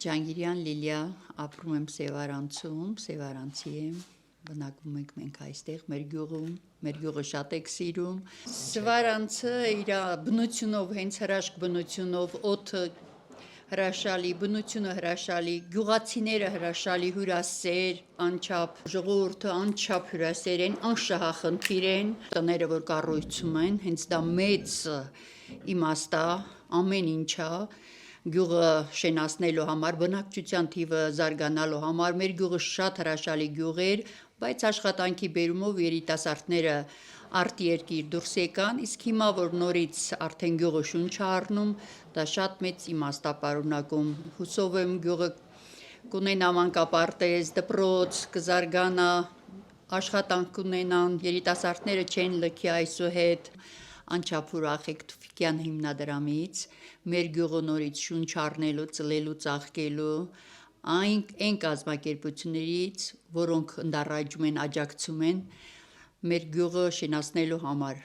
Ջանգիրյան Լիլիա, ապրում եմ Սևարանցում, Սևարանցի եմ, բնակվում ենք մենք այստեղ մեր գյուղում, մեր գյուղը շատ եք սիրում։ Սևարանցը իր բնությունով, հենց հրաշք բնությունով, օդը հրաշալի, բնությունը հրաշալի, գյուղացիները հրաշալի, հյուրասեր, անչափ, ժողովուրդը անչափ հյուրասեր են, անշահախնդիր են, տները որ կառույցում են, հենց դա մեծ իմաստ է, ամեն ինչա գյուղը շենացնելու համար, բնակչության թիվը զարգանալու համար, մեր գյուղը շատ հրաշալի գյուղ էր, բայց աշխատանքի բերումով երիտասարդները արտերկիր դուրս եկան, իսկ հիմա որ նորից արդեն գյուղը շունչ է առնում, դա շատ մեծ իմաստ է պարունակում։ Հուսով եմ գյուղը կունենա մանկապարտեզ, դպրոց, կզարգանա, աշխատանք կունենան, երիտասարդները չեն լքի այսուհետ, անչափ ուրախ եք Թուֆիկյան հիմնադրամից, մեր գյուղը նորից շունչ առնելու, ծլելու, ծաղկելու, այն կազմակերպություններից, որոնք ընդառաջում են, աջակցում են մեր գյուղը շենացնելու համար։